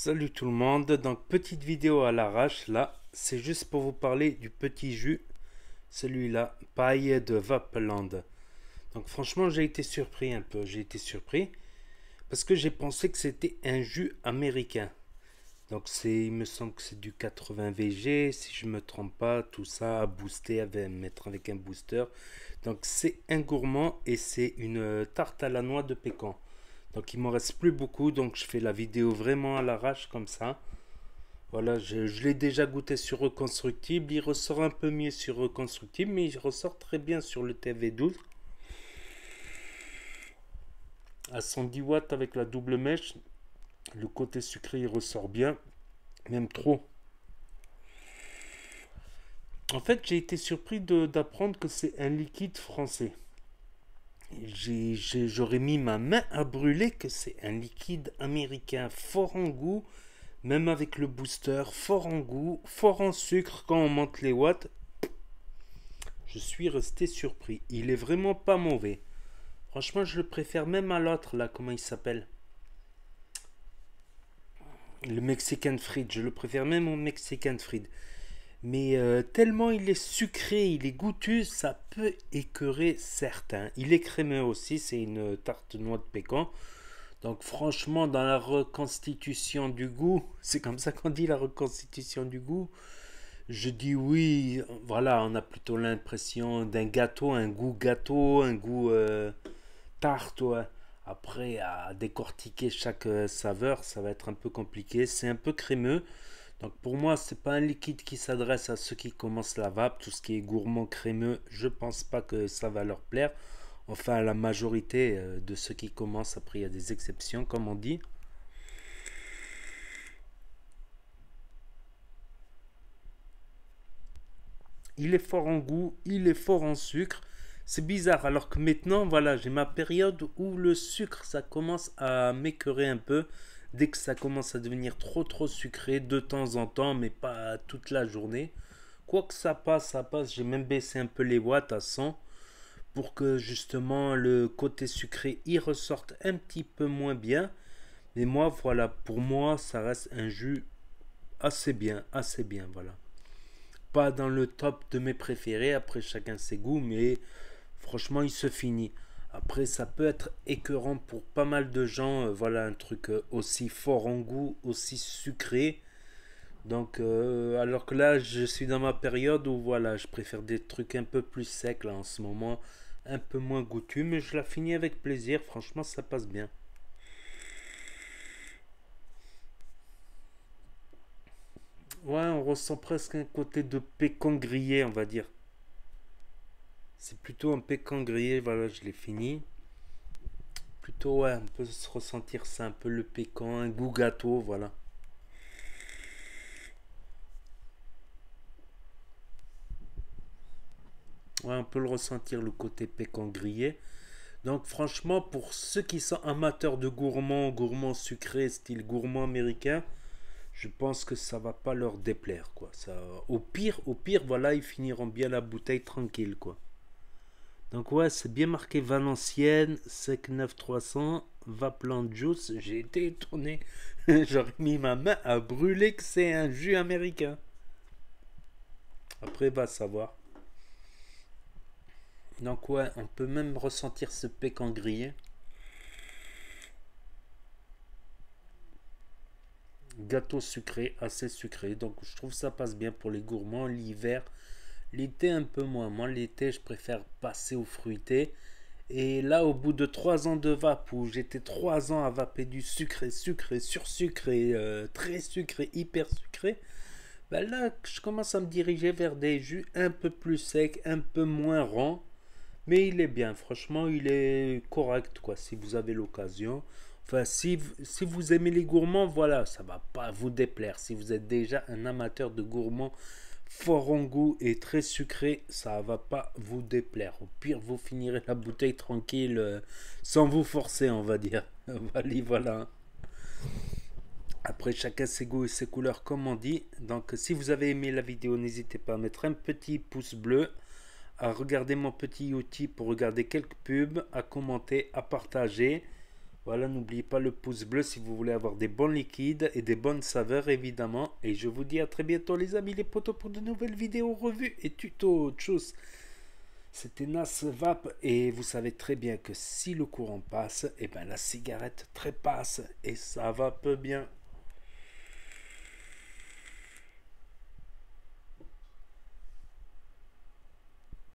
Salut tout le monde, donc petite vidéo à l'arrache là, c'est juste pour vous parler du petit jus, celui-là, paille de Vapeland. Donc franchement j'ai été surpris un peu, j'ai été surpris parce que j'ai pensé que c'était un jus américain. Donc il me semble que c'est du 80 VG, si je me trompe pas, tout ça à booster, mettre avec un booster. Donc c'est un gourmand et c'est une tarte à la noix de pécan. Donc il m'en reste plus beaucoup, donc je fais la vidéo vraiment à l'arrache comme ça. Voilà, je l'ai déjà goûté sur Reconstructible, il ressort un peu mieux sur Reconstructible, mais il ressort très bien sur le TV12. À 110 watts avec la double mèche, le côté sucré il ressort bien, même trop. En fait, j'ai été surpris d'apprendre que c'est un liquide français. J'aurais mis ma main à brûler que c'est un liquide américain fort en goût, même avec le booster, fort en goût, fort en sucre quand on monte les watts. Je suis resté surpris. Il est vraiment pas mauvais. Franchement, je le préfère même à l'autre là, comment il s'appelle? Le Mexican Fried. Je le préfère même au Mexican Fried. Mais tellement il est sucré, il est goûtu, ça peut écœurer certains. Il est crémeux aussi, c'est une tarte noix de pécan. Donc franchement, dans la reconstitution du goût, c'est comme ça qu'on dit la reconstitution du goût, je dis oui, voilà, on a plutôt l'impression d'un gâteau, un goût tarte. Ouais. Après, à décortiquer chaque saveur, ça va être un peu compliqué. C'est un peu crémeux. Donc pour moi, c'est pas un liquide qui s'adresse à ceux qui commencent la vape. Tout ce qui est gourmand crémeux, je pense pas que ça va leur plaire. Enfin, la majorité de ceux qui commencent, après il y a des exceptions, comme on dit. Il est fort en goût, il est fort en sucre. C'est bizarre, alors que maintenant, voilà, j'ai ma période où le sucre, ça commence à m'écœurer un peu. Dès que ça commence à devenir trop sucré, de temps en temps, mais pas toute la journée. Quoi que ça passe, ça passe. J'ai même baissé un peu les watts à 100 pour que justement le côté sucré y ressorte un petit peu moins bien. Mais moi, voilà, pour moi, ça reste un jus assez bien, voilà. Pas dans le top de mes préférés, après chacun ses goûts, mais franchement, il se finit. Après, ça peut être écœurant pour pas mal de gens, voilà, un truc aussi fort en goût, aussi sucré. Donc, alors que là, je suis dans ma période où, voilà, je préfère des trucs un peu plus secs, là, en ce moment, un peu moins goûtus, mais je la finis avec plaisir, franchement, ça passe bien. Ouais, on ressent presque un côté de pécan grillé, on va dire. C'est plutôt un pécan grillé, voilà, je l'ai fini. Plutôt, ouais, on peut se ressentir ça, un peu le pécan, un goût gâteau, voilà. Ouais, on peut le ressentir, le côté pécan grillé. Donc, franchement, pour ceux qui sont amateurs de gourmands sucrés, style gourmand américain, je pense que ça va pas leur déplaire, quoi. Ça, au pire, voilà, ils finiront bien la bouteille tranquille, quoi. Donc ouais, c'est bien marqué Valenciennes, Sec 9300, Vapland Juice. J'ai été étonné. J'aurais mis ma main à brûler que c'est un jus américain. Après, va savoir. Donc ouais, on peut même ressentir ce pécan grillé. Gâteau sucré, assez sucré. Donc je trouve ça passe bien pour les gourmands. L'hiver, l'été un peu moins. Moi l'été, je préfère passer au fruité. Et là, au bout de 3 ans de vape, où j'étais 3 ans à vaper du sucré, sursucré, très sucré, hyper sucré, ben là, je commence à me diriger vers des jus un peu plus secs, un peu moins ronds. Mais il est bien, franchement, il est correct, quoi, si vous avez l'occasion. Enfin, si vous aimez les gourmands, voilà, ça va pas vous déplaire. Si vous êtes déjà un amateur de gourmands fort en goût et très sucré, ça va pas vous déplaire. Au pire, vous finirez la bouteille tranquille, sans vous forcer, on va dire. Voilà, voilà. Après, chacun ses goûts et ses couleurs, comme on dit. Donc, si vous avez aimé la vidéo, n'hésitez pas à mettre un petit pouce bleu, à regarder mon petit outil pour regarder quelques pubs, à commenter, à partager. Voilà, n'oubliez pas le pouce bleu si vous voulez avoir des bons liquides et des bonnes saveurs évidemment. Et je vous dis à très bientôt les amis les potos pour de nouvelles vidéos, revues et tutos. Tchuss. C'était Nas Vape et vous savez très bien que si le courant passe, et ben la cigarette trépasse et ça va peu bien.